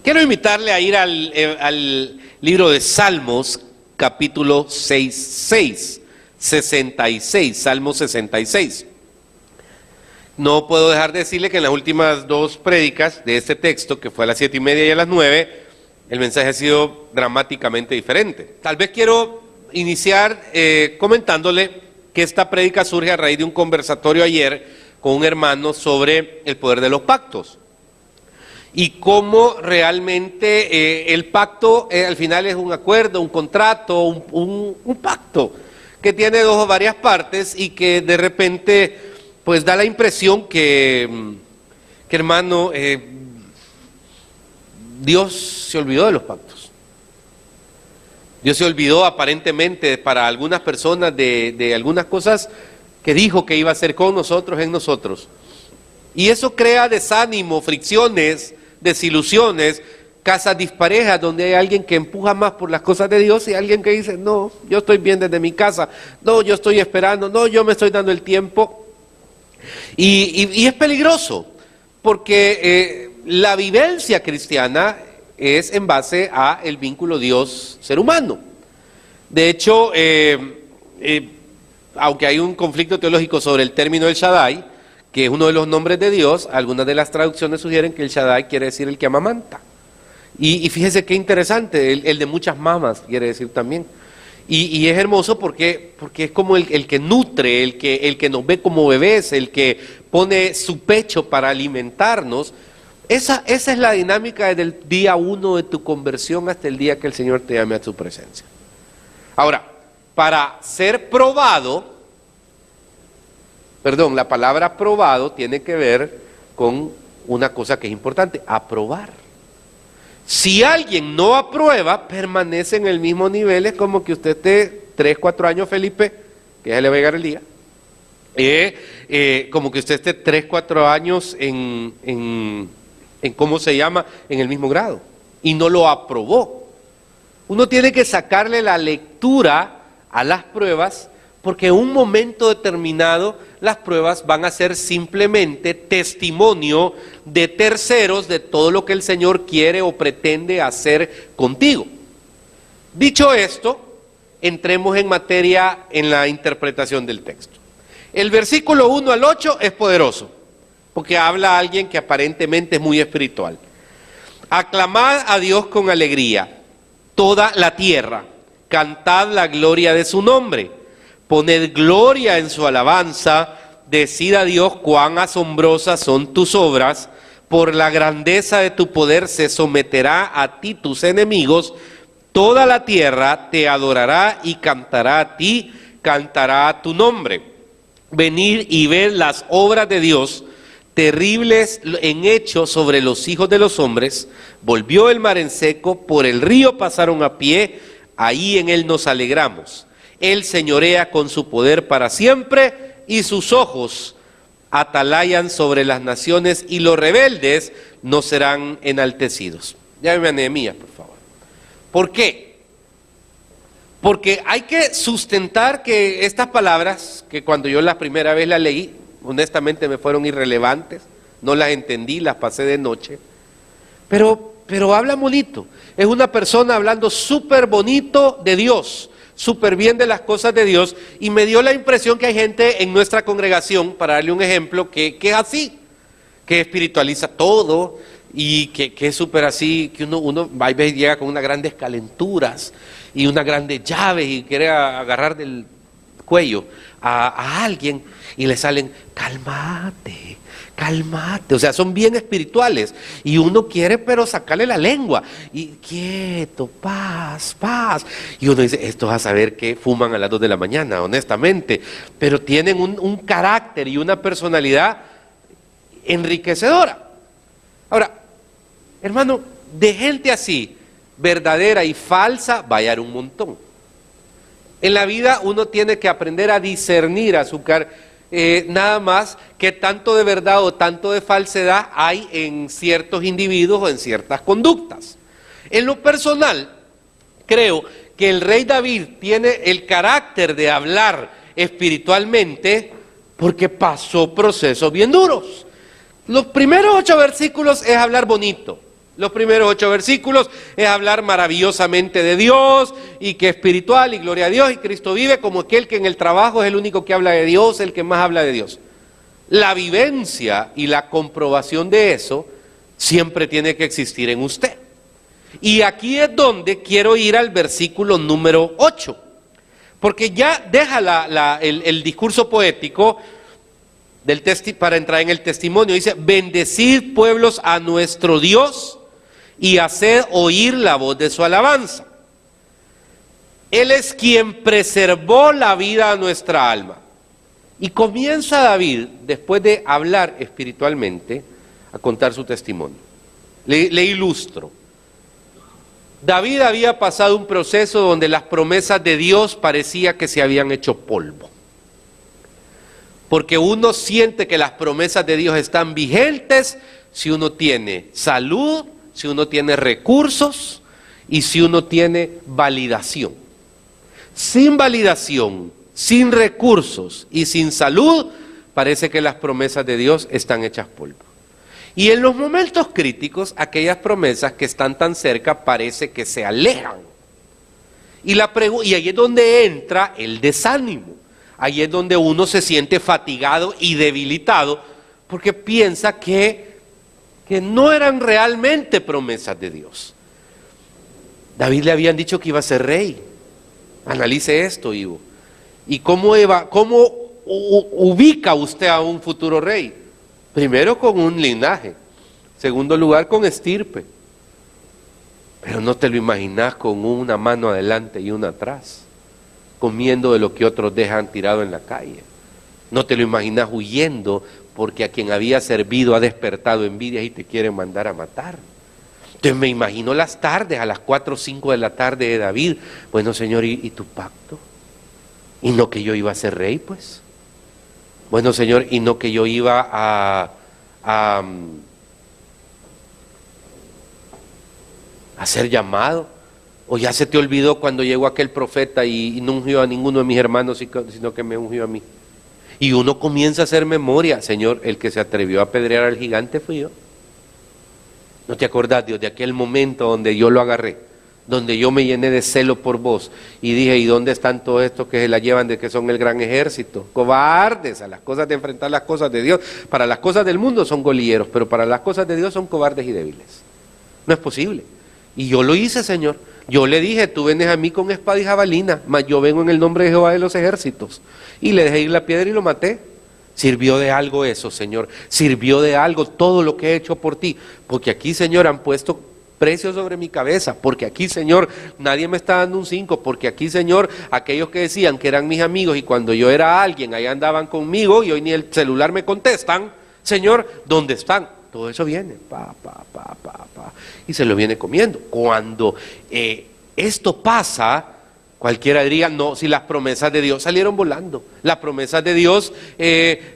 Quiero invitarle a ir al libro de Salmos, capítulo 66, Salmo 66. No puedo dejar de decirle que en las últimas dos prédicas de este texto, que fue a las 7:30 y a las 9, el mensaje ha sido dramáticamente diferente. Tal vez quiero iniciar comentándole que esta prédica surge a raíz de un conversatorio ayer con un hermano sobre el poder de los pactos. Y cómo realmente el pacto al final es un acuerdo, un contrato, un pacto que tiene dos o varias partes y que de repente pues da la impresión que hermano, Dios se olvidó de los pactos. Dios se olvidó aparentemente para algunas personas de algunas cosas que dijo que iba a hacer con nosotros, en nosotros. Y eso crea desánimo, fricciones, desilusiones, casas disparejas donde hay alguien que empuja más por las cosas de Dios y alguien que dice, no, yo estoy bien desde mi casa, no, yo estoy esperando, no, yo me estoy dando el tiempo. Y es peligroso, porque la vivencia cristiana es en base a el vínculo Dios-ser humano. De hecho, aunque hay un conflicto teológico sobre el término El Shaddai, que es uno de los nombres de Dios, algunas de las traducciones sugieren que el Shaddai quiere decir el que amamanta. Y fíjese qué interesante, el de muchas mamas quiere decir también. Y es hermoso porque es como el que nutre, el que nos ve como bebés, el que pone su pecho para alimentarnos. Esa es la dinámica desde el día 1 de tu conversión hasta el día que el Señor te llame a su presencia. Ahora, para ser probado, la palabra probado tiene que ver con una cosa que es importante, aprobar. Si alguien no aprueba, permanece en el mismo nivel, es como que usted esté 3, 4 años, Felipe, que ya le va a llegar el día, como que usted esté 3, 4 años en ¿cómo se llama? En el mismo grado, y no lo aprobó. Uno tiene que sacarle la lectura a las pruebas, porque en un momento determinado las pruebas van a ser simplemente testimonio de terceros de todo lo que el Señor quiere o pretende hacer contigo. Dicho esto, entremos en materia en la interpretación del texto. El versículo 1 al 8 es poderoso, porque habla a alguien que aparentemente es muy espiritual. Aclamad a Dios con alegría, toda la tierra, cantad la gloria de su nombre. Poned gloria en su alabanza, decid a Dios cuán asombrosas son tus obras, por la grandeza de tu poder se someterá a ti tus enemigos, toda la tierra te adorará y cantará a ti, cantará a tu nombre. Venid y ved las obras de Dios, terribles en hecho sobre los hijos de los hombres. Volvió el mar en seco, por el río pasaron a pie, ahí en él nos alegramos. Él señorea con su poder para siempre y sus ojos atalayan sobre las naciones y los rebeldes no serán enaltecidos. Llámeme a Nehemías, por favor. ¿Por qué? Porque hay que sustentar que estas palabras, que cuando yo la primera vez las leí, honestamente me fueron irrelevantes, no las entendí, las pasé de noche, pero habla bonito. Es una persona hablando súper bonito de Dios, súper bien de las cosas de Dios, y me dio la impresión que hay gente en nuestra congregación, para darle un ejemplo, que es así, que espiritualiza todo, y que es súper así, que uno va y llega con unas grandes calenturas, y unas grandes llaves, y quiere agarrar del cuello a alguien, y le salen, cálmate, cálmate, o sea, son bien espirituales, y uno quiere pero sacarle la lengua, y quieto, paz, paz, y uno dice, estos a saber que fuman a las 2 de la mañana, honestamente, pero tienen un carácter y una personalidad enriquecedora. Ahora, hermano, de gente así, verdadera y falsa, va a hallar un montón. En la vida uno tiene que aprender a discernir, azúcar, nada más que tanto de verdad o tanto de falsedad hay en ciertos individuos o en ciertas conductas. En lo personal, creo que el rey David tiene el carácter de hablar espiritualmente porque pasó procesos bien duros. Los primeros 8 versículos es hablar bonito. Los primeros 8 versículos es hablar maravillosamente de Dios y que espiritual y gloria a Dios y Cristo vive como aquel que en el trabajo es el único que habla de Dios, el que más habla de Dios. La vivencia y la comprobación de eso siempre tiene que existir en usted. Y aquí es donde quiero ir al versículo número 8, porque ya deja el discurso poético para entrar en el testimonio. Dice: bendecid pueblos a nuestro Dios y haced oír la voz de su alabanza. Él es quien preservó la vida a nuestra alma. Y comienza David, después de hablar espiritualmente, a contar su testimonio. Le ilustro. David había pasado un proceso donde las promesas de Dios parecía que se habían hecho polvo. Porque uno siente que las promesas de Dios están vigentes si uno tiene salud, si uno tiene recursos y si uno tiene validación. Sin validación, sin recursos y sin salud, parece que las promesas de Dios están hechas polvo. Y en los momentos críticos, aquellas promesas que están tan cerca parece que se alejan. Y ahí es donde entra el desánimo. Ahí es donde uno se siente fatigado y debilitado porque piensa que no eran realmente promesas de Dios. David le habían dicho que iba a ser rey. Analice esto, Ivo. ¿Y cómo ubica usted a un futuro rey? Primero con un linaje, segundo lugar con estirpe. Pero no te lo imaginas con una mano adelante y una atrás, comiendo de lo que otros dejan tirado en la calle. No te lo imaginas huyendo porque a quien había servido ha despertado envidias y te quieren mandar a matar. Entonces me imagino las tardes, a las 4 o 5 de la tarde de David. Bueno, Señor, ¿y tu pacto? ¿Y no que yo iba a ser rey, pues? Bueno, Señor, ¿y no que yo iba a ser llamado? ¿O ya se te olvidó cuando llegó aquel profeta y no ungió a ninguno de mis hermanos, sino que me ungió a mí? Y uno comienza a hacer memoria. Señor, el que se atrevió a apedrear al gigante fui yo. ¿No te acordás, Dios, de aquel momento donde yo lo agarré? Donde yo me llené de celo por vos y dije: ¿y dónde están todos estos que se la llevan de que son el gran ejército? Cobardes a las cosas de enfrentar las cosas de Dios. Para las cosas del mundo son golilleros, pero para las cosas de Dios son cobardes y débiles. No es posible. Y yo lo hice, Señor. Yo le dije: tú vienes a mí con espada y jabalina, mas yo vengo en el nombre de Jehová de los ejércitos. Y le dejé ir la piedra y lo maté. Sirvió de algo eso, Señor. Sirvió de algo todo lo que he hecho por ti. Porque aquí, Señor, han puesto precio sobre mi cabeza, porque aquí, Señor, nadie me está dando un 5, porque aquí, Señor, aquellos que decían que eran mis amigos y cuando yo era alguien, ahí andaban conmigo y hoy ni el celular me contestan, Señor, ¿dónde están? Todo eso viene, y se lo viene comiendo. Cuando esto pasa, cualquiera diría: no, si las promesas de Dios salieron volando, las promesas de Dios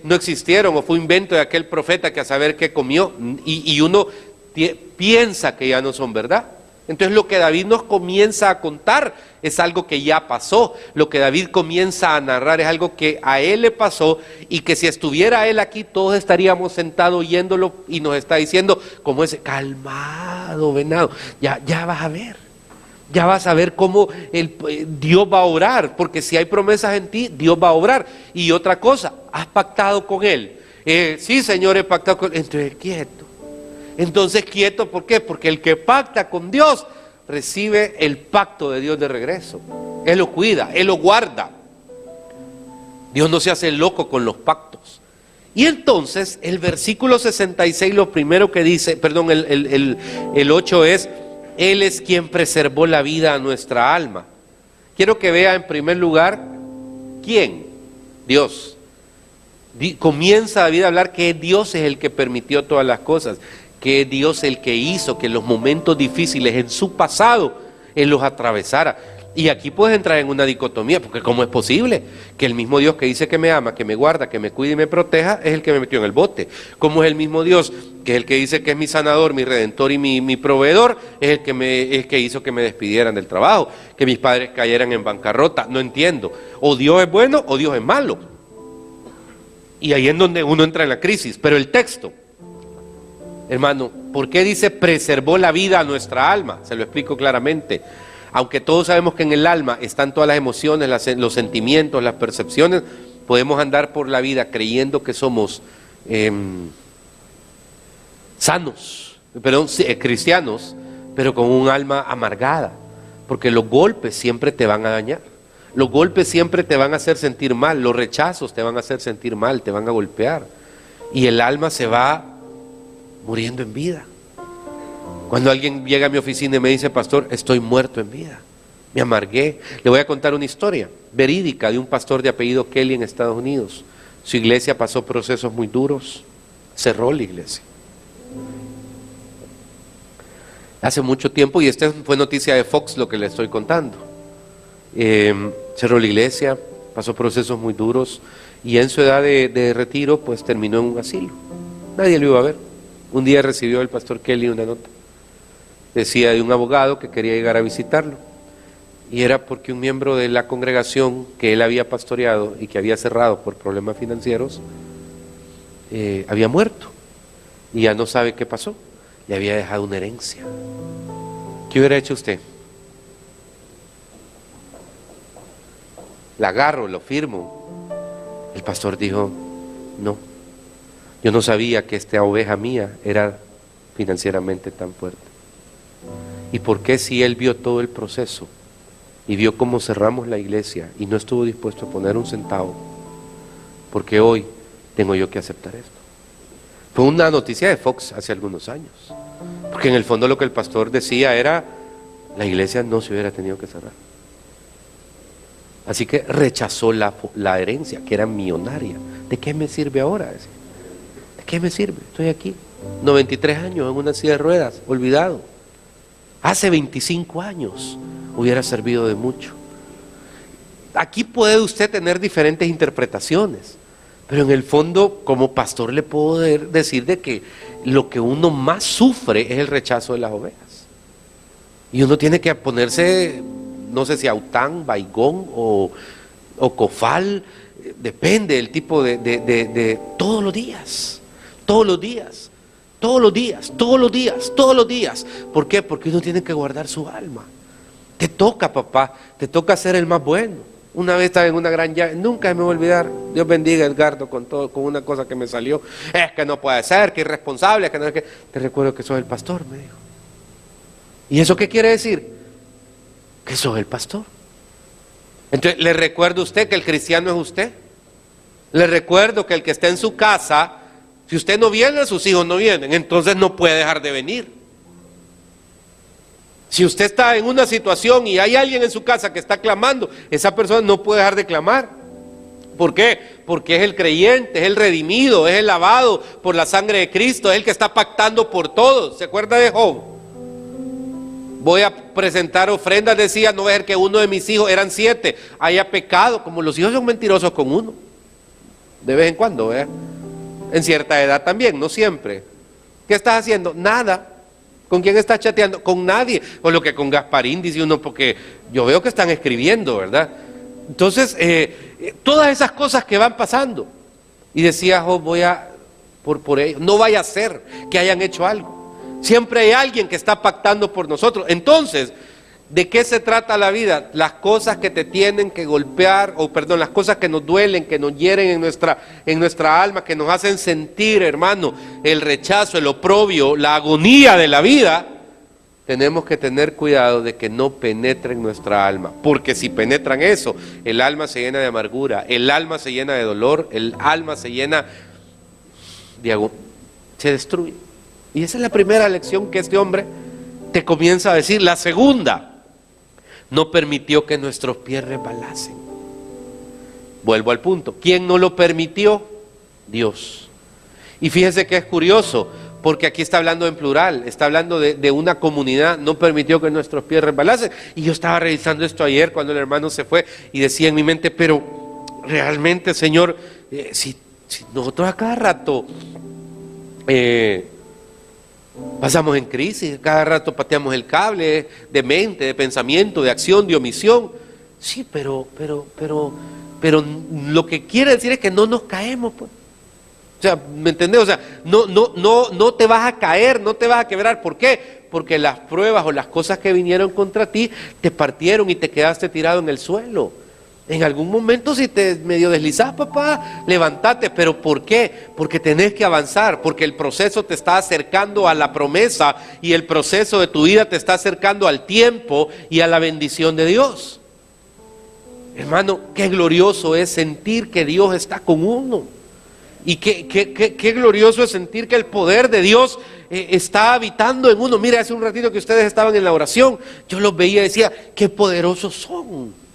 no existieron, o fue invento de aquel profeta que a saber qué comió, y uno piensa que ya no son verdad. Entonces lo que David nos comienza a contar es algo que ya pasó. Lo que David comienza a narrar es algo que a él le pasó y que si estuviera él aquí todos estaríamos sentados oyéndolo y nos está diciendo como ese: calmado, venado, ya vas a ver. Ya vas a ver cómo Dios va a obrar, porque si hay promesas en ti, Dios va a obrar. Y otra cosa, ¿has pactado con Él? Sí, Señor, he pactado con Él. Entonces quieto. Entonces quieto, ¿por qué? Porque el que pacta con Dios recibe el pacto de Dios de regreso. Él lo cuida, Él lo guarda. Dios no se hace loco con los pactos. Y entonces el versículo 66, lo primero que dice, perdón, el 8 es: Él es quien preservó la vida a nuestra alma. Quiero que vea en primer lugar, ¿quién? Dios. Comienza David a hablar que Dios es el que permitió todas las cosas, que es Dios el que hizo que los momentos difíciles en su pasado Él los atravesara. Y aquí puedes entrar en una dicotomía, porque ¿cómo es posible que el mismo Dios que dice que me ama, que me guarda, que me cuida y me proteja, es el que me metió en el bote? ¿Cómo es el mismo Dios que es el que dice que es mi sanador, mi redentor y mi proveedor, es el que hizo que me despidieran del trabajo, que mis padres cayeran en bancarrota? No entiendo. O Dios es bueno o Dios es malo. Y ahí es donde uno entra en la crisis. Pero el texto: Hermano, ¿por qué dice preservó la vida a nuestra alma? Se lo explico claramente. Aunque todos sabemos que en el alma están todas las emociones, los sentimientos, las percepciones, podemos andar por la vida creyendo que somos sanos, cristianos, pero con un alma amargada, porque los golpes siempre te van a dañar. Los golpes siempre te van a hacer sentir mal, los rechazos te van a hacer sentir mal, te van a golpear. Y el alma se va muriendo en vida. Cuando alguien llega a mi oficina y me dice, pastor, estoy muerto en vida, me amargué. Le voy a contar una historia verídica de un pastor de apellido Kelly en Estados Unidos. Su iglesia pasó procesos muy duros, cerró la iglesia. Hace mucho tiempo, y esta fue noticia de Fox lo que le estoy contando. Cerró la iglesia, pasó procesos muy duros y en su edad de retiro pues terminó en un asilo. Nadie lo iba a ver. Un día recibió el pastor Kelly una nota. Decía de un abogado que quería llegar a visitarlo y era porque un miembro de la congregación que él había pastoreado y que había cerrado por problemas financieros había muerto y ya no sabe qué pasó. Le había dejado una herencia. ¿Qué hubiera hecho usted? La agarro, lo firmo. El pastor dijo, no, yo no sabía que esta oveja mía era financieramente tan fuerte. ¿Y por qué si él vio todo el proceso y vio cómo cerramos la iglesia y no estuvo dispuesto a poner un centavo? Porque hoy tengo yo que aceptar esto. Fue una noticia de Fox hace algunos años, porque en el fondo lo que el pastor decía era, la iglesia no se hubiera tenido que cerrar. Así que rechazó la herencia, que era millonaria. ¿De qué me sirve ahora? ¿De qué me sirve? Estoy aquí, 93 años en una silla de ruedas, olvidado. Hace 25 años hubiera servido de mucho. Aquí puede usted tener diferentes interpretaciones, pero en el fondo, como pastor, le puedo decir de que lo que uno más sufre es el rechazo de las ovejas. Y uno tiene que ponerse, no sé si aután, baigón o cofal, depende del tipo de todos los días, todos los días, todos los días, todos los días, todos los días. ¿Por qué? Porque uno tiene que guardar su alma. Te toca, papá, te toca ser el más bueno. Una vez estaba en una gran llave, nunca me voy a olvidar. Dios bendiga a Edgardo con una cosa que me salió. Es que no puede ser, que irresponsable, que no es que. Te recuerdo que soy el pastor, me dijo. ¿Y eso qué quiere decir? Que soy el pastor. Entonces, le recuerdo a usted que el cristiano es usted. Le recuerdo que el que está en su casa, si usted no viene, sus hijos no vienen, entonces no puede dejar de venir. Si usted está en una situación y hay alguien en su casa que está clamando, esa persona no puede dejar de clamar. ¿Por qué? Porque es el creyente, es el redimido, es el lavado por la sangre de Cristo, es el que está pactando por todos. ¿Se acuerda de Job? Voy a presentar ofrendas, decía, no voy a ver que uno de mis hijos, eran 7, haya pecado. Como los hijos son mentirosos con uno, de vez en cuando, ¿verdad? En cierta edad también, no siempre. ¿Qué estás haciendo? Nada. ¿Con quién estás chateando? Con nadie. O lo que con Gasparín dice uno, porque yo veo que están escribiendo, ¿verdad? Entonces, todas esas cosas que van pasando. Y decía Job, voy a, por ello, no vaya a ser que hayan hecho algo. Siempre hay alguien que está pactando por nosotros. Entonces, ¿de qué se trata la vida? Las cosas que te tienen que golpear, las cosas que nos duelen, que nos hieren en nuestra alma, que nos hacen sentir, hermano, el rechazo, el oprobio, la agonía de la vida. Tenemos que tener cuidado de que no penetren nuestra alma, porque si penetran eso, el alma se llena de amargura, el alma se llena de dolor, el alma se llena de se destruye. Y esa es la primera lección que este hombre te comienza a decir. La segunda, no permitió que nuestros pies resbalasen. Vuelvo al punto, ¿quién no lo permitió? Dios. Y fíjese que es curioso, porque aquí está hablando en plural, está hablando de una comunidad. No permitió que nuestros pies resbalasen. Y yo estaba revisando esto ayer cuando el hermano se fue y decía en mi mente, pero realmente, Señor, si nosotros a cada rato pasamos en crisis, cada rato pateamos el cable de mente, de pensamiento, de acción, de omisión. Sí, pero lo que quiere decir es que no nos caemos, pues. sea, ¿me entendés? O sea, no te vas a caer, no te vas a quebrar. ¿Por qué? Porque las pruebas o las cosas que vinieron contra ti te partieron y te quedaste tirado en el suelo. En algún momento si te medio deslizás, papá, levántate. ¿Pero por qué? Porque tenés que avanzar, porque el proceso te está acercando a la promesa y el proceso de tu vida te está acercando al tiempo y a la bendición de Dios. Hermano, qué glorioso es sentir que Dios está con uno. Y qué glorioso es sentir que el poder de Dios está habitando en uno. Mira, hace un ratito que ustedes estaban en la oración, yo los veía y decía, qué poderosos son.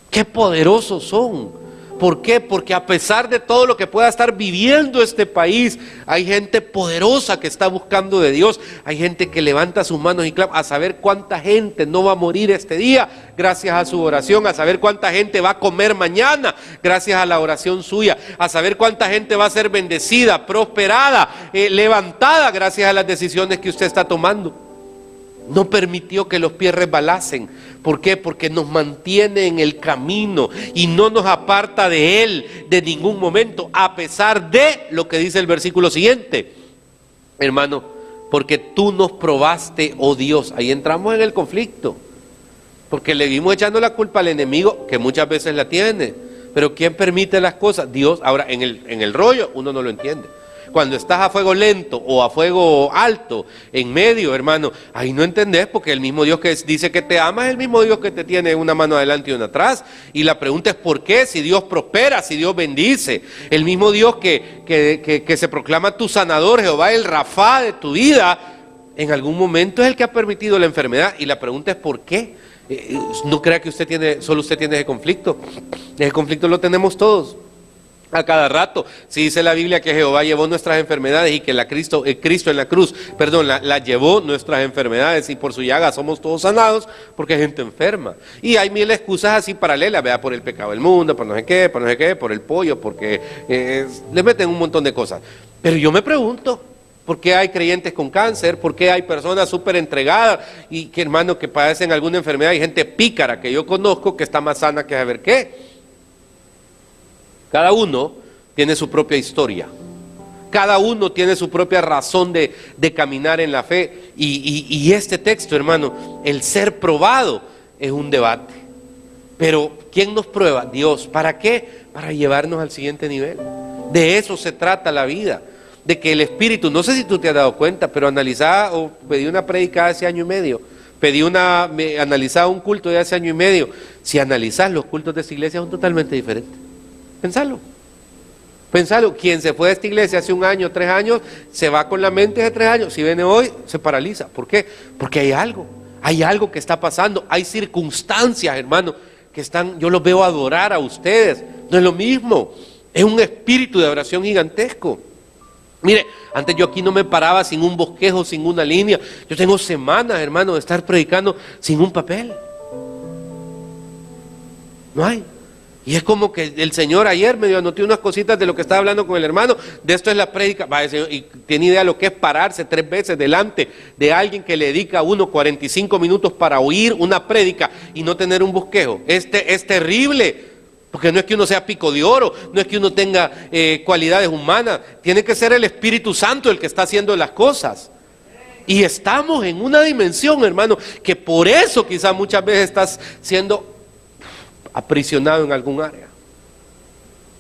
Qué poderosos son. ¿Por qué? Porque a pesar de todo lo que pueda estar viviendo este país, hay gente poderosa que está buscando de Dios. Hay gente que levanta sus manos y clama. A saber cuánta gente no va a morir este día gracias a su oración. A saber cuánta gente va a comer mañana gracias a la oración suya. A saber cuánta gente va a ser bendecida, prosperada, levantada gracias a las decisiones que usted está tomando. No permitió que los pies resbalasen. ¿Por qué? Porque nos mantiene en el camino y no nos aparta de Él de ningún momento, a pesar de lo que dice el versículo siguiente. Hermano, porque tú nos probaste, oh Dios. Ahí entramos en el conflicto, porque le vimos echando la culpa al enemigo, que muchas veces la tiene. Pero ¿quién permite las cosas? Dios. Ahora, en el rollo uno no lo entiende. Cuando estás a fuego lento o a fuego alto, en medio, hermano, ahí no entendés, porque el mismo Dios que dice que te ama es el mismo Dios que te tiene una mano adelante y una atrás. Y la pregunta es ¿por qué? Si Dios prospera, si Dios bendice. El mismo Dios que se proclama tu sanador, Jehová el Rafá de tu vida, en algún momento es el que ha permitido la enfermedad. Y la pregunta es ¿por qué? No crea que solo usted tiene ese conflicto. Ese conflicto lo tenemos todos. A cada rato, si dice la Biblia que Jehová llevó nuestras enfermedades y que Cristo en la cruz, la llevó nuestras enfermedades y por su llaga somos todos sanados, porque hay gente enferma. Y hay mil excusas así paralelas, vea, por el pecado del mundo, por no sé qué, por el pollo, porque le meten un montón de cosas. Pero yo me pregunto, ¿por qué hay creyentes con cáncer? ¿Por qué hay personas súper entregadas y que, hermano, que padecen alguna enfermedad? Hay gente pícara que yo conozco que está más sana que saber qué. Cada uno tiene su propia historia. Cada uno tiene su propia razón de caminar en la fe. Y este texto, hermano, el ser probado es un debate. Pero ¿quién nos prueba? Dios. ¿Para qué? Para llevarnos al siguiente nivel. De eso se trata la vida. De que el Espíritu, no sé si tú te has dado cuenta, pero pedí una prédica hace año y medio. Analizaba un culto de hace año y medio. Si analizas, los cultos de esta iglesia son totalmente diferentes. Pensalo, quien se fue de esta iglesia hace un año, 3 años, se va con la mente de 3 años, si viene hoy, se paraliza. ¿Por qué? Porque hay algo que está pasando, hay circunstancias, hermano, que yo los veo adorar a ustedes, no es lo mismo, es un espíritu de adoración gigantesco. Mire, antes yo aquí no me paraba sin un bosquejo, sin una línea, yo tengo semanas, hermano, de estar predicando sin un papel, no hay. Y es como que el Señor ayer me anoté unas cositas de lo que estaba hablando con el hermano, de esto es la prédica, y tiene idea de lo que es pararse 3 veces delante de alguien que le dedica a uno 45 minutos para oír una prédica y no tener un bosquejo. Es terrible, porque no es que uno sea pico de oro, no es que uno tenga cualidades humanas, tiene que ser el Espíritu Santo el que está haciendo las cosas. Y estamos en una dimensión, hermano, que por eso quizás muchas veces estás siendo aprisionado en algún área.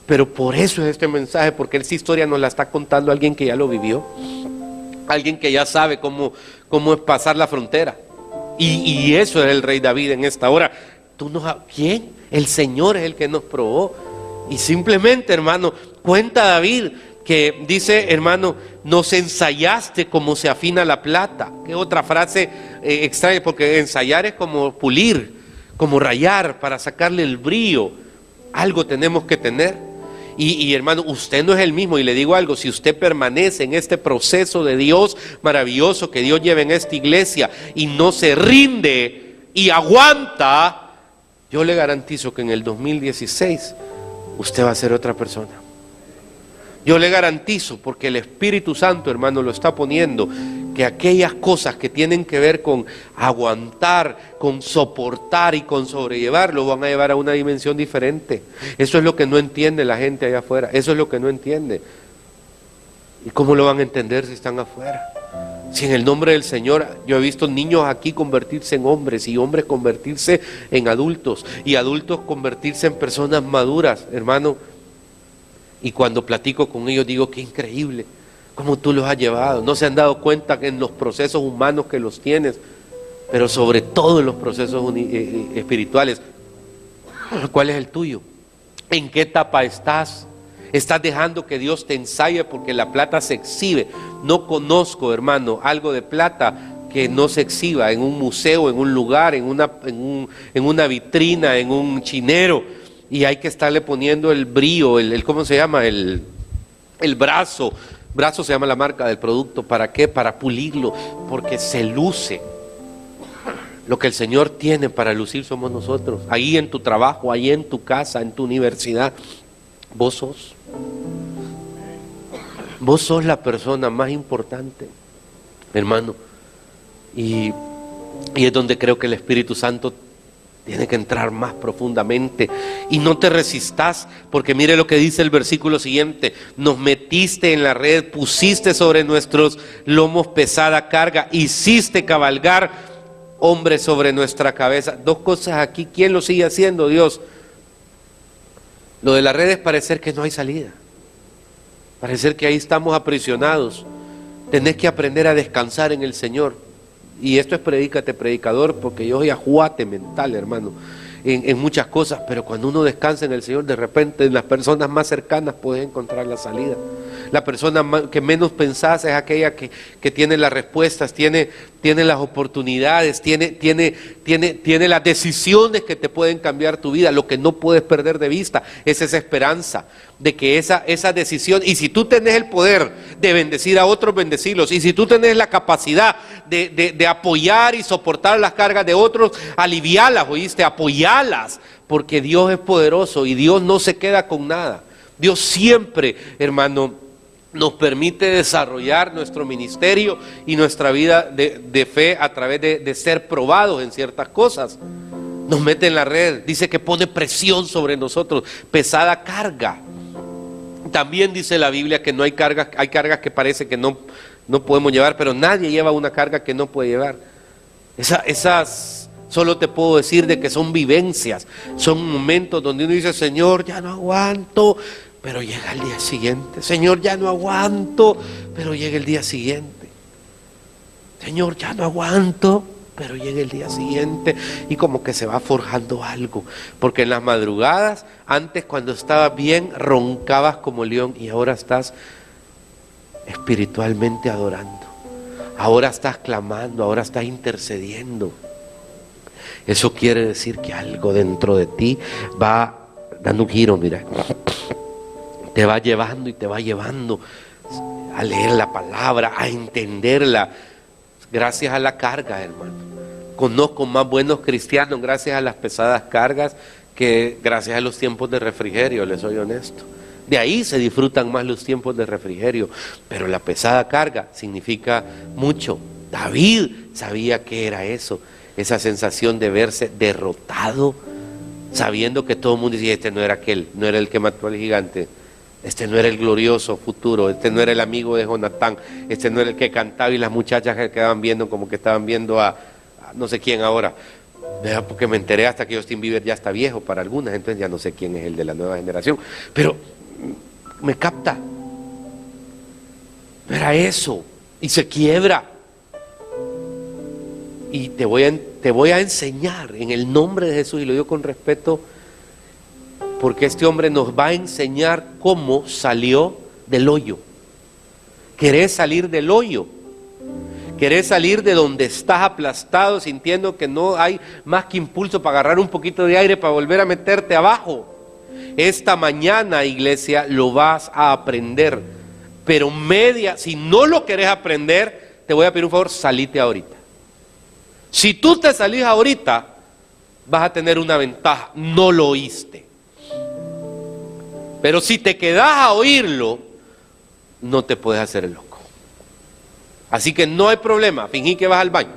Pero por eso es este mensaje, porque esta historia nos la está contando alguien que ya lo vivió, alguien que ya sabe cómo es pasar la frontera. Y eso es el rey David en esta hora. ¿Quién? El Señor es el que nos probó. Y simplemente, hermano, cuenta David que dice, hermano, nos ensayaste como se afina la plata. ¿Qué otra frase extraña? Porque ensayar es como pulir, como rayar, para sacarle el brillo. Algo tenemos que tener. Y hermano, usted no es el mismo. Y le digo algo, si usted permanece en este proceso de Dios maravilloso que Dios lleva en esta iglesia y no se rinde y aguanta, yo le garantizo que en el 2016 usted va a ser otra persona. Yo le garantizo, porque el Espíritu Santo, hermano, lo está poniendo, que aquellas cosas que tienen que ver con aguantar, con soportar y con sobrellevar, lo van a llevar a una dimensión diferente. Eso es lo que no entiende la gente allá afuera, eso es lo que no entiende. ¿Y cómo lo van a entender si están afuera? Si en el nombre del Señor yo he visto niños aquí convertirse en hombres y hombres convertirse en adultos y adultos convertirse en personas maduras, hermano. Y cuando platico con ellos digo, qué increíble, cómo tú los has llevado. No se han dado cuenta que en los procesos humanos que los tienes, pero sobre todo en los procesos espirituales. ¿Cuál es el tuyo? ¿En qué etapa estás? ¿Estás dejando que Dios te ensaye porque la plata se exhibe? No conozco, hermano, algo de plata que no se exhiba en un museo, en un lugar, en una vitrina, en un chinero. Y hay que estarle poniendo el brillo, ¿cómo se llama? El brazo. Brazo se llama la marca del producto. ¿Para qué? Para pulirlo, porque se luce. Lo que el Señor tiene para lucir somos nosotros. Ahí en tu trabajo, ahí en tu casa, en tu universidad. Vos sos la persona más importante, hermano. Y es donde creo que el Espíritu Santo tiene que entrar más profundamente. Y no te resistas, porque mire lo que dice el versículo siguiente: nos metiste en la red, pusiste sobre nuestros lomos pesada carga, hiciste cabalgar hombres sobre nuestra cabeza. Dos cosas aquí, ¿quién lo sigue haciendo? Dios. Lo de la red es parecer que no hay salida, parecer que ahí estamos aprisionados. Tenés que aprender a descansar en el Señor. Y esto es predícate, predicador, porque yo soy ajuate mental, hermano, en muchas cosas. Pero cuando uno descansa en el Señor, de repente en las personas más cercanas puedes encontrar la salida. La persona que menos pensás es aquella que tiene las respuestas, tiene las oportunidades, tiene las decisiones que te pueden cambiar tu vida. Lo que no puedes perder de vista es esa esperanza de que esa decisión, y si tú tenés el poder de bendecir a otros, bendecirlos, y si tú tenés la capacidad de apoyar y soportar las cargas de otros, alivialas, ¿oíste? Apoyalas, porque Dios es poderoso y Dios no se queda con nada. Dios siempre, hermano, nos permite desarrollar nuestro ministerio y nuestra vida de fe a través de ser probados en ciertas cosas. Nos mete en la red, dice que pone presión sobre nosotros, pesada carga. También dice la Biblia que no hay cargas, hay cargas que parece que no podemos llevar, pero nadie lleva una carga que no puede llevar. Esas solo te puedo decir de que son vivencias, son momentos donde uno dice, Señor, ya no aguanto, pero llega el día siguiente. Señor, ya no aguanto, pero llega el día siguiente. Señor, ya no aguanto, pero llega el día siguiente. Y como que se va forjando algo. Porque en las madrugadas, antes cuando estabas bien, roncabas como león. Y ahora estás espiritualmente adorando. Ahora estás clamando, ahora estás intercediendo. Eso quiere decir que algo dentro de ti va dando un giro, mira. Te va llevando y te va llevando a leer la palabra, a entenderla, gracias a la carga, hermano. Conozco más buenos cristianos gracias a las pesadas cargas que gracias a los tiempos de refrigerio, les soy honesto. De ahí se disfrutan más los tiempos de refrigerio, pero la pesada carga significa mucho. David sabía que era eso, esa sensación de verse derrotado, sabiendo que todo el mundo decía, este no era aquel, no era el que mató al gigante. Este no era el glorioso futuro, este no era el amigo de Jonatán, este no era el que cantaba y las muchachas que quedaban viendo como que estaban viendo a no sé quién ahora. Porque me enteré hasta que Justin Bieber ya está viejo para algunas, entonces ya no sé quién es el de la nueva generación. Pero me capta. Era eso. Y se quiebra. Y te voy a enseñar en el nombre de Jesús, y lo digo con respeto, porque este hombre nos va a enseñar cómo salió del hoyo. ¿Querés salir del hoyo? ¿Querés salir de donde estás aplastado, sintiendo que no hay más que impulso para agarrar un poquito de aire para volver a meterte abajo? Esta mañana, iglesia, lo vas a aprender. Pero si no lo querés aprender, te voy a pedir un favor, salite ahorita. Si tú te salís ahorita, vas a tener una ventaja, no lo oíste. Pero si te quedás a oírlo, no te puedes hacer el loco. Así que no hay problema, fingí que vas al baño.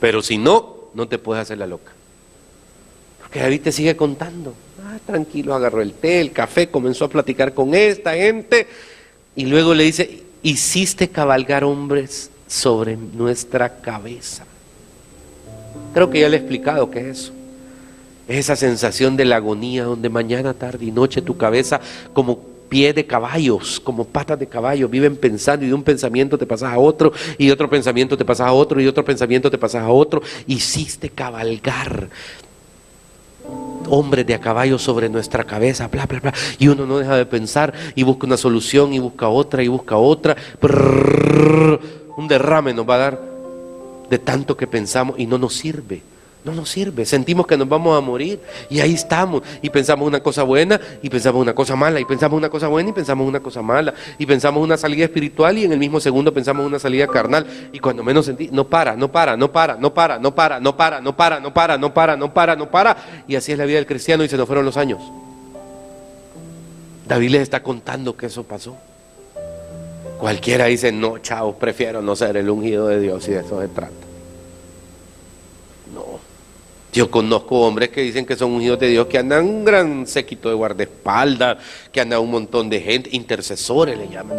Pero si no, no te puedes hacer la loca. Porque David te sigue contando. Tranquilo, agarró el té, el café, comenzó a platicar con esta gente y luego le dice, hiciste cabalgar hombres sobre nuestra cabeza. Creo que ya le he explicado qué es eso. Es esa sensación de la agonía donde mañana, tarde y noche tu cabeza como pie de caballos, como patas de caballo, viven pensando y de un pensamiento te pasas a otro y de otro pensamiento te pasas a otro y de otro pensamiento te pasas a otro. Hiciste cabalgar hombres de a caballo sobre nuestra cabeza, bla, bla, bla, y uno no deja de pensar y busca una solución y busca otra y busca otra. Un derrame nos va a dar de tanto que pensamos y no nos sirve. No nos sirve, sentimos que nos vamos a morir y ahí estamos y pensamos una cosa buena y pensamos una cosa mala y pensamos una cosa buena y pensamos una cosa mala y pensamos una salida espiritual y en el mismo segundo pensamos una salida carnal y cuando menos sentí, no para y así es la vida del cristiano y se nos fueron los años. David les está contando que eso pasó. Cualquiera dice, no, chavos, prefiero no ser el ungido de Dios y de eso se trata. No. Yo conozco hombres que dicen que son ungidos de Dios, que andan un gran séquito de guardaespaldas, que andan un montón de gente, intercesores le llaman,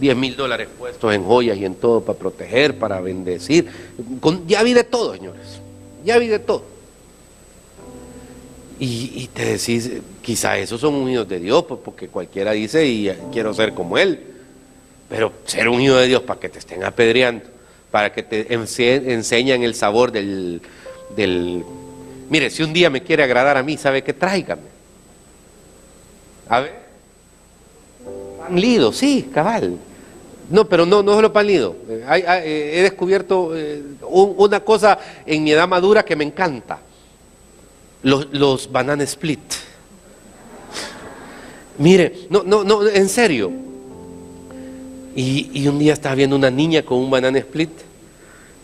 $10,000 puestos en joyas y en todo para proteger, para bendecir. Ya vi de todo, señores, ya vi de todo. Y te decís, quizá esos son ungidos de Dios, pues porque cualquiera dice, y quiero ser como él, pero ser ungido de Dios para que te estén apedreando, para que te enseñen el sabor del... Mire, si un día me quiere agradar a mí, ¿sabe qué? Tráigame. A ver. Pan lido, sí, cabal. No, pero no solo pan lido. He descubierto una cosa en mi edad madura que me encanta. Los banana split. Mire, no, en serio. Y un día estaba viendo una niña con un banana split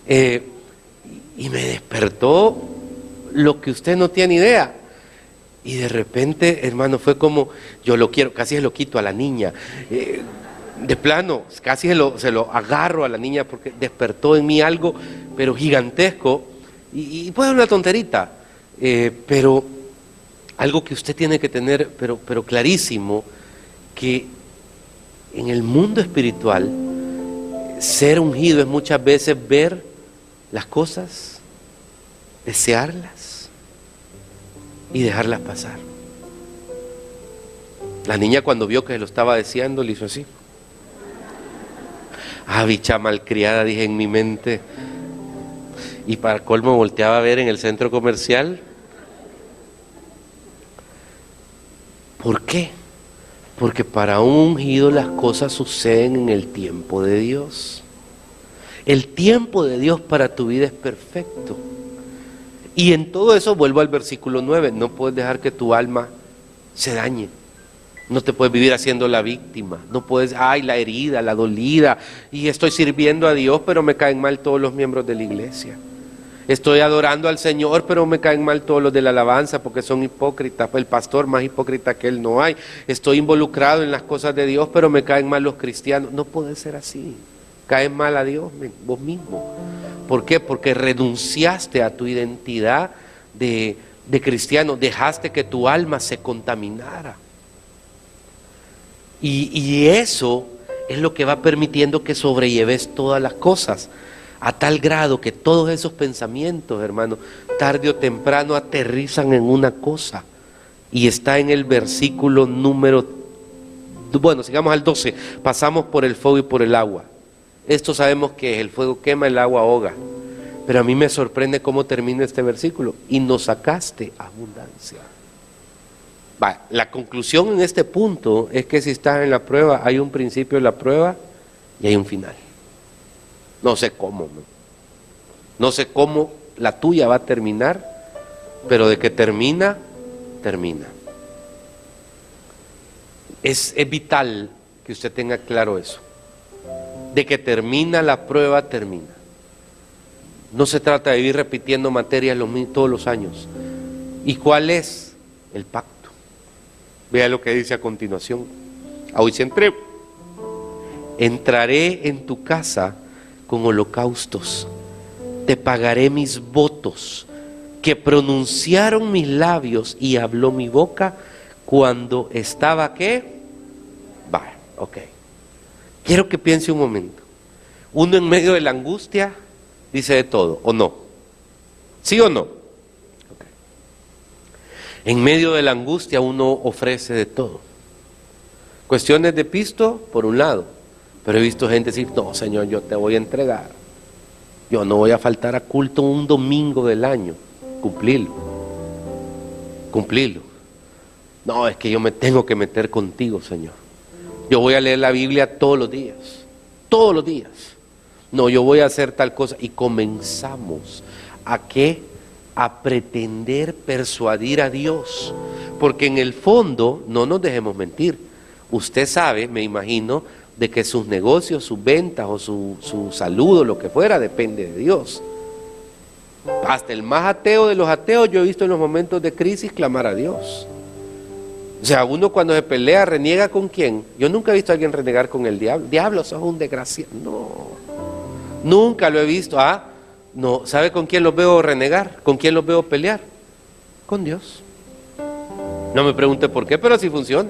y me despertó lo que usted no tiene idea. Y de repente, hermano, fue como, yo lo quiero, casi se lo quito a la niña. De plano, casi se lo agarro a la niña porque despertó en mí algo, pero gigantesco. Y puede ser una tonterita, pero algo que usted tiene que tener, pero clarísimo, que en el mundo espiritual, ser ungido es muchas veces ver las cosas, desearlas y dejarlas pasar. La niña cuando vio que se lo estaba deseando, le hizo así. Bicha malcriada, dije en mi mente. Y para colmo volteaba a ver en el centro comercial. ¿Por qué? Porque para un ungido las cosas suceden en el tiempo de Dios. El tiempo de Dios para tu vida es perfecto. Y en todo eso vuelvo al versículo 9. No puedes dejar que tu alma se dañe. No te puedes vivir haciendo la víctima. No puedes, la herida, la dolida. Y estoy sirviendo a Dios, pero me caen mal todos los miembros de la iglesia. Estoy adorando al Señor, pero me caen mal todos los de la alabanza porque son hipócritas. El pastor más hipócrita que él no hay. Estoy involucrado en las cosas de Dios, pero me caen mal los cristianos. No puede ser así. Caes mal a Dios vos mismo. ¿Por qué? Porque renunciaste a tu identidad de cristiano. Dejaste que tu alma se contaminara. Y eso es lo que va permitiendo que sobrelleves todas las cosas. A tal grado que todos esos pensamientos, hermano, tarde o temprano aterrizan en una cosa. Y está en el versículo número, sigamos al 12. Pasamos por el fuego y por el agua. Esto sabemos que el fuego quema, el agua ahoga. Pero a mí me sorprende cómo termina este versículo. Y nos sacaste abundancia. La conclusión en este punto es que si estás en la prueba, hay un principio de la prueba y hay un final. No sé cómo, no sé cómo la tuya va a terminar, pero de que termina, termina. Es vital que usted tenga claro eso. De que termina la prueba, termina. No se trata de vivir repitiendo materias todos los años. ¿Y cuál es? El pacto. Vea lo que dice a continuación. Hoy sí entraré en tu casa con holocaustos, te pagaré mis votos que pronunciaron mis labios y habló mi boca cuando estaba, ¿qué? Vale, ok. Quiero que piense un momento. Uno en medio de la angustia dice de todo, ¿o no? ¿Sí o no? Okay. En medio de la angustia uno ofrece de todo. Cuestiones de pisto, por un lado. Pero he visto gente decir, no, Señor, yo te voy a entregar. Yo no voy a faltar a culto un domingo del año. Cumplirlo. Cumplirlo. No, es que yo me tengo que meter contigo, Señor. Yo voy a leer la Biblia todos los días. Todos los días. No, yo voy a hacer tal cosa. Y comenzamos a ¿qué? A pretender persuadir a Dios. Porque en el fondo, no nos dejemos mentir. Usted sabe, me imagino, de que sus negocios, sus ventas o su salud o lo que fuera depende de Dios. Hasta el más ateo de los ateos yo he visto en los momentos de crisis clamar a Dios. O sea, uno cuando se pelea reniega ¿con quién? Yo nunca he visto a alguien renegar con el diablo. Diablo, sos un desgraciado. No, nunca lo he visto. No, ¿sabe con quién los veo renegar? ¿Con quién los veo pelear? Con Dios. No me pregunte por qué, pero así funciona.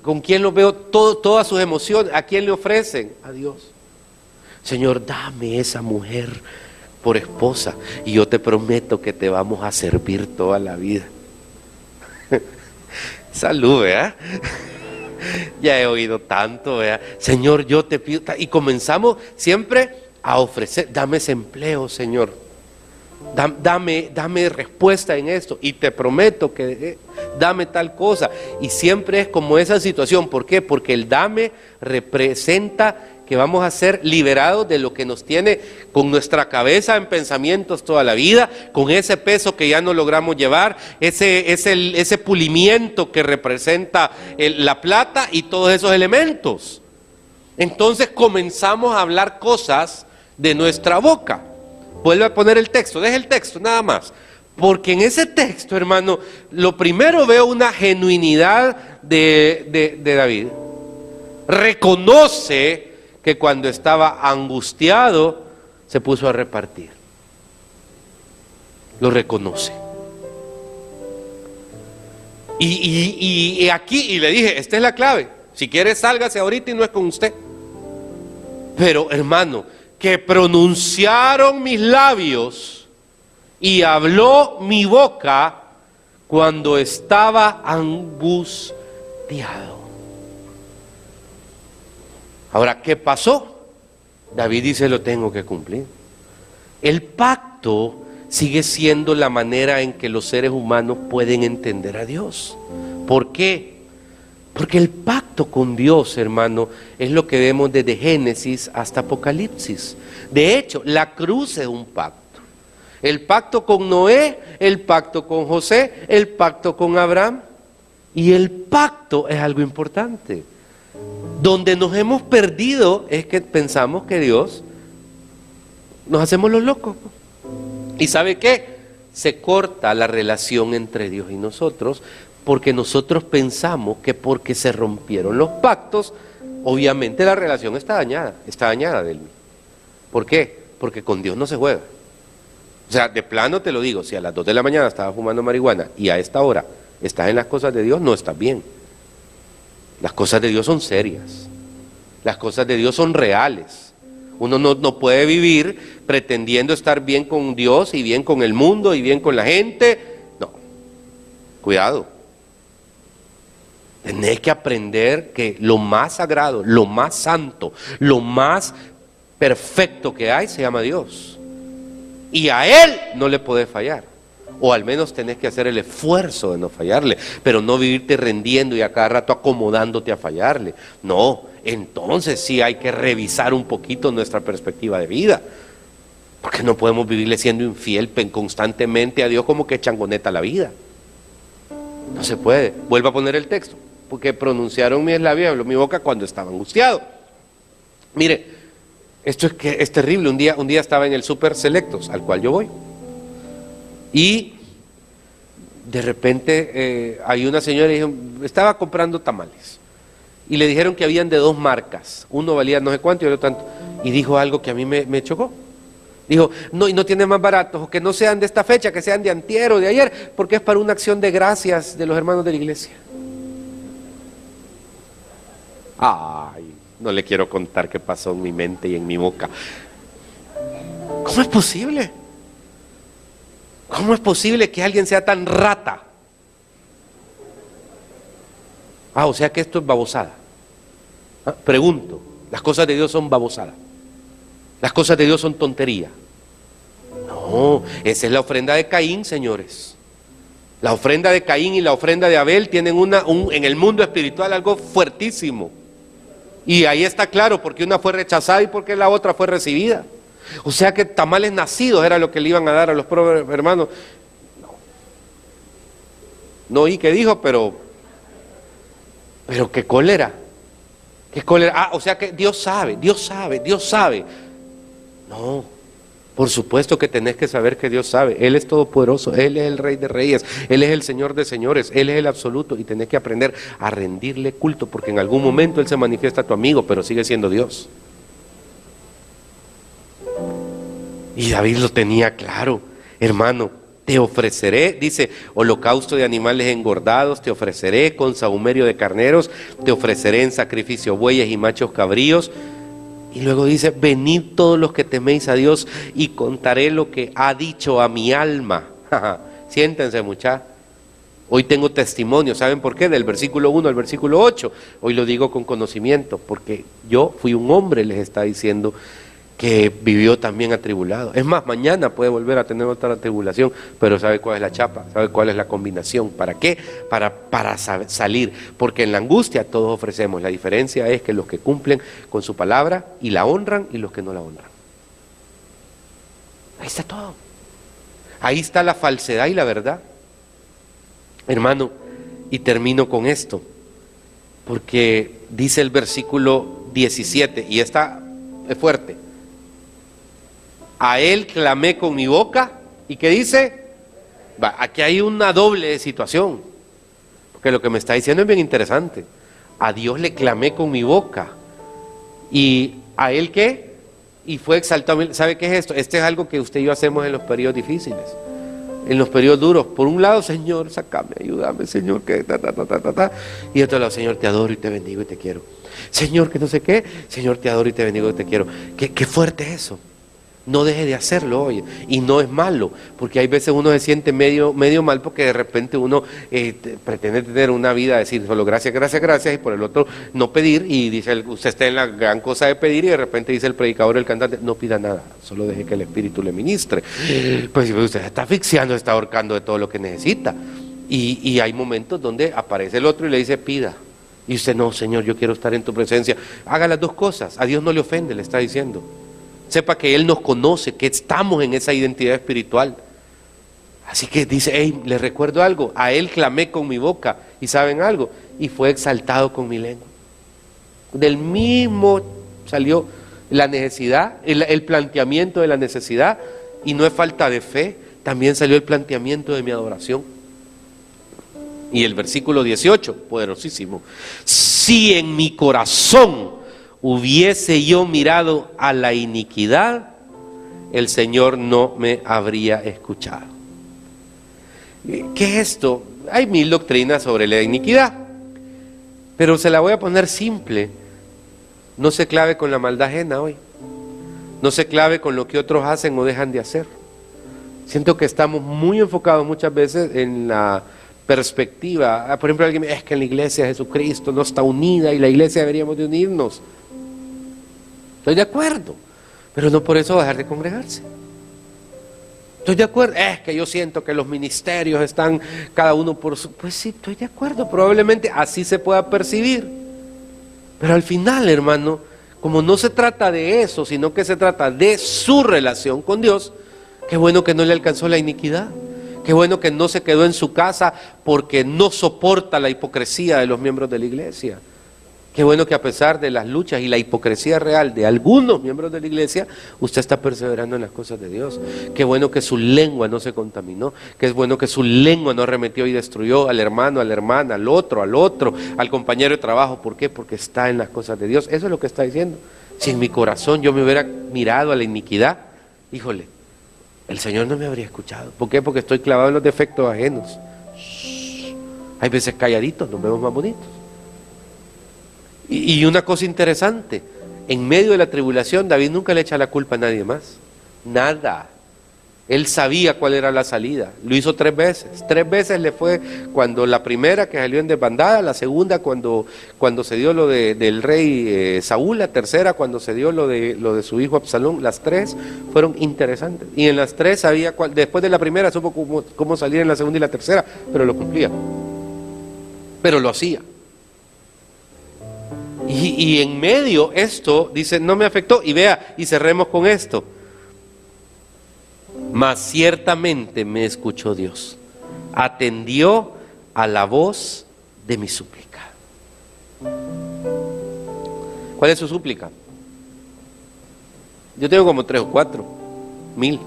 ¿Con quién los veo? Todas sus emociones. ¿A quién le ofrecen? A Dios. Señor, dame esa mujer por esposa y yo te prometo que te vamos a servir toda la vida. Salud, ¿verdad? Ya he oído tanto, ¿verdad? Señor, yo te pido. Y comenzamos siempre a ofrecer. Dame ese empleo, Señor. Dame respuesta en esto. Y te prometo que dame tal cosa. Y siempre es como esa situación. ¿Por qué? Porque el dame representa que vamos a ser liberados de lo que nos tiene con nuestra cabeza en pensamientos toda la vida, con ese peso que ya no logramos llevar, ese pulimiento que representa la plata y todos esos elementos. Entonces comenzamos a hablar cosas de nuestra boca. Vuelve a poner el texto, deja el texto nada más. Porque en ese texto, hermano, lo primero veo una genuinidad de David. Reconoce que cuando estaba angustiado se puso a repartir. Lo reconoce. Y aquí, y le dije, esta es la clave. Si quiere, sálgase ahorita y no es con usted. Pero, hermano, que pronunciaron mis labios y habló mi boca cuando estaba angustiado. Ahora, ¿qué pasó? David dice, lo tengo que cumplir. El pacto sigue siendo la manera en que los seres humanos pueden entender a Dios. ¿Por qué? Porque el pacto con Dios, hermano, es lo que vemos desde Génesis hasta Apocalipsis. De hecho, la cruz es un pacto. El pacto con Noé, el pacto con José, el pacto con Abraham. Y el pacto es algo importante. Donde nos hemos perdido es que pensamos que Dios, nos hacemos los locos. ¿Y sabe qué? Se corta la relación entre Dios y nosotros, porque nosotros pensamos que porque se rompieron los pactos, obviamente la relación está dañada de él. ¿Por qué? Porque con Dios no se juega. O sea, de plano te lo digo, si a las 2 de la mañana estabas fumando marihuana y a esta hora estás en las cosas de Dios, no estás bien. Las cosas de Dios son serias. Las cosas de Dios son reales. Uno no puede vivir pretendiendo estar bien con Dios y bien con el mundo y bien con la gente. No. Cuidado. Tenés que aprender que lo más sagrado, lo más santo, lo más perfecto que hay se llama Dios. Y a Él no le podés fallar. O al menos tenés que hacer el esfuerzo de no fallarle, pero no vivirte rendiendo y a cada rato acomodándote a fallarle. No, entonces sí hay que revisar un poquito nuestra perspectiva de vida, porque no podemos vivirle siendo infiel constantemente a Dios como que changoneta la vida. No se puede. Vuelvo a poner el texto, porque pronunciaron mis labios y habló mi boca cuando estaba angustiado. Mire, esto es terrible. Un día estaba en el Super Selectos, al cual yo voy. Y de repente hay una señora que estaba comprando tamales y le dijeron que habían de 2 marcas, uno valía no sé cuánto y el otro tanto, y dijo algo que a mí me chocó. Dijo, no, y no tiene más baratos, o que no sean de esta fecha, que sean de antier o de ayer, porque es para una acción de gracias de los hermanos de la iglesia. Ay, no le quiero contar qué pasó en mi mente y en mi boca. ¿Cómo es posible? ¿Cómo es posible que alguien sea tan rata? O sea que esto es babosada. Pregunto, las cosas de Dios son babosada. Las cosas de Dios son tontería. No, esa es la ofrenda de Caín, señores. La ofrenda de Caín y la ofrenda de Abel tienen en el mundo espiritual algo fuertísimo. Y ahí está claro porque una fue rechazada y porque la otra fue recibida. O sea que tamales nacidos era lo que le iban a dar a los hermanos. No oí qué dijo, pero qué cólera. Qué cólera. O sea que Dios sabe. No, por supuesto que tenés que saber que Dios sabe. Él es todopoderoso, Él es el Rey de Reyes, Él es el Señor de Señores, Él es el absoluto, y tenés que aprender a rendirle culto, porque en algún momento Él se manifiesta a tu amigo, pero sigue siendo Dios. Y David lo tenía claro, hermano. Te ofreceré, dice, holocausto de animales engordados, te ofreceré con sahumerio de carneros, te ofreceré en sacrificio bueyes y machos cabríos. Y luego dice, venid todos los que teméis a Dios y contaré lo que ha dicho a mi alma. Siéntense, muchachos. Hoy tengo testimonio, ¿saben por qué? Del versículo 1 al versículo 8. Hoy lo digo con conocimiento, porque yo fui un hombre, les está diciendo, que vivió también atribulado. Es más, mañana puede volver a tener otra tribulación, pero ¿sabe cuál es la chapa? ¿Sabe cuál es la combinación? ¿Para qué? Para salir, porque en la angustia todos ofrecemos. La diferencia es que los que cumplen con su palabra y la honran y los que no la honran. Ahí está todo. Ahí está la falsedad y la verdad. Hermano, y termino con esto, porque dice el versículo 17, y está es fuerte. A Él clamé con mi boca, ¿y qué dice? Aquí hay una doble situación, porque lo que me está diciendo es bien interesante. A Dios le clamé con mi boca, ¿y a Él qué? Y fue exaltado. ¿Sabe qué es esto? Este es algo que usted y yo hacemos en los periodos difíciles, en los periodos duros. Por un lado, Señor, sácame, ayúdame, Señor, que y otro lado, Señor, te adoro y te bendigo y te quiero. Señor, que no sé qué, Señor, te adoro y te bendigo y te quiero. Qué fuerte es eso. No deje de hacerlo hoy, y no es malo, porque hay veces uno se siente medio mal porque de repente uno pretende tener una vida de decir solo gracias, gracias, gracias, y por el otro no pedir, y dice usted está en la gran cosa de pedir, y de repente dice el predicador, el cantante, no pida nada, solo deje que el Espíritu le ministre. Pues usted está asfixiando, está ahorcando de todo lo que necesita, y hay momentos donde aparece el otro y le dice pida, y usted no, Señor, yo quiero estar en tu presencia. Haga las dos cosas, a Dios no le ofende, le está diciendo. Sepa que Él nos conoce, que estamos en esa identidad espiritual. Así que dice, hey, les recuerdo algo, a Él clamé con mi boca, y ¿saben algo? Y fue exaltado con mi lengua. Del mismo salió la necesidad, el planteamiento de la necesidad, y no es falta de fe, también salió el planteamiento de mi adoración. Y el versículo 18, poderosísimo, si en mi corazón hubiese yo mirado a la iniquidad, el Señor no me habría escuchado. ¿Qué es esto? Hay 1000 doctrinas sobre la iniquidad, pero se la voy a poner simple. No se clave con la maldad ajena hoy. No se clave con lo que otros hacen o dejan de hacer. Siento que estamos muy enfocados muchas veces en la perspectiva. Por ejemplo, alguien me dice, es que en la iglesia de Jesucristo no está unida y la iglesia deberíamos de unirnos. Estoy de acuerdo, pero no por eso va a dejar de congregarse. Estoy de acuerdo, es que yo siento que los ministerios están cada uno por su... Pues sí, estoy de acuerdo, probablemente así se pueda percibir. Pero al final, hermano, como no se trata de eso, sino que se trata de su relación con Dios, qué bueno que no le alcanzó la iniquidad. Qué bueno que no se quedó en su casa porque no soporta la hipocresía de los miembros de la iglesia. Qué bueno que a pesar de las luchas y la hipocresía real de algunos miembros de la iglesia, usted está perseverando en las cosas de Dios. Qué bueno que su lengua no se contaminó. Qué es bueno que su lengua no arremetió y destruyó al hermano, a la hermana, al otro, al compañero de trabajo. ¿Por qué? Porque está en las cosas de Dios. Eso es lo que está diciendo. Si en mi corazón yo me hubiera mirado a la iniquidad, híjole, el Señor no me habría escuchado. ¿Por qué? Porque estoy clavado en los defectos ajenos. Shh. Hay veces calladitos, nos vemos más bonitos. Y una cosa interesante, en medio de la tribulación, David nunca le echa la culpa a nadie más. Nada. Él sabía cuál era la salida. Lo hizo 3 veces. 3 veces le fue, cuando la primera que salió en desbandada, la segunda cuando se dio lo del rey Saúl, la tercera cuando se dio lo de su hijo Absalón. Las 3 fueron interesantes. Y en las 3 sabía después de la primera supo cómo salir en la segunda y la tercera, pero lo cumplía. Pero lo hacía. Y en medio esto, dice, no me afectó. Y vea, y cerremos con esto. Mas ciertamente me escuchó Dios, atendió a la voz de mi súplica. ¿Cuál es su súplica? Yo tengo como 3 o 4 mil.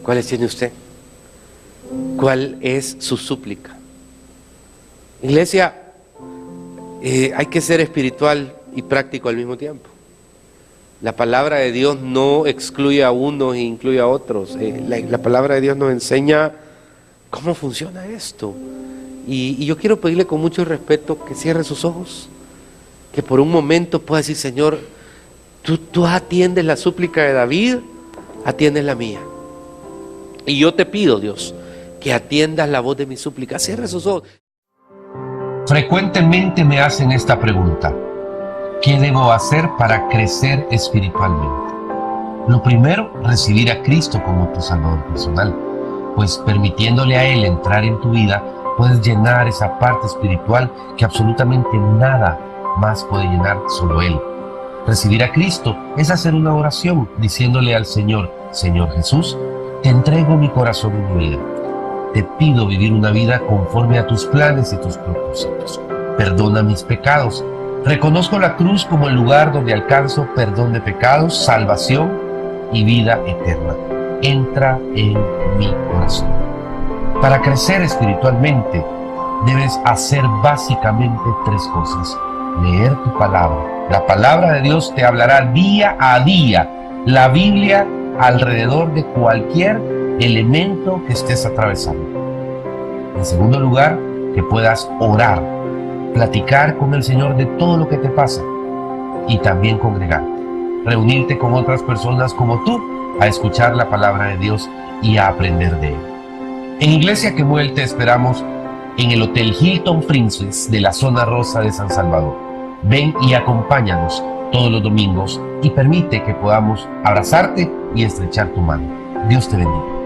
¿Cuáles tiene usted? ¿Cuál es su súplica? Iglesia, hay que ser espiritual y práctico al mismo tiempo. La palabra de Dios no excluye a unos e incluye a otros. La palabra de Dios nos enseña cómo funciona esto. Y yo quiero pedirle con mucho respeto que cierre sus ojos, que por un momento pueda decir, Señor, tú atiendes la súplica de David, atiendes la mía. Y yo te pido, Dios, que atiendas la voz de mi súplica. Cierre sus ojos. Frecuentemente me hacen esta pregunta: ¿qué debo hacer para crecer espiritualmente? Lo primero, recibir a Cristo como tu Salvador personal, pues permitiéndole a Él entrar en tu vida, puedes llenar esa parte espiritual que absolutamente nada más puede llenar, solo Él. Recibir a Cristo es hacer una oración diciéndole al Señor: Señor Jesús, te entrego mi corazón y mi vida. Te pido vivir una vida conforme a tus planes y tus propósitos. Perdona mis pecados. Reconozco la cruz como el lugar donde alcanzo perdón de pecados, salvación y vida eterna. Entra en mi corazón. Para crecer espiritualmente, debes hacer básicamente 3 cosas. Leer tu palabra. La palabra de Dios te hablará día a día. La Biblia alrededor de cualquier elemento que estés atravesando. En segundo lugar, que puedas orar. Platicar con el Señor de todo lo que te pasa y también congregarte, reunirte con otras personas como tú a escuchar la palabra de Dios y a aprender de Él. En Iglesia Que Mueve te esperamos en el Hotel Hilton Princess de la Zona Rosa de San Salvador. Ven y acompáñanos todos los domingos y permite que podamos abrazarte y estrechar tu mano. Dios te bendiga.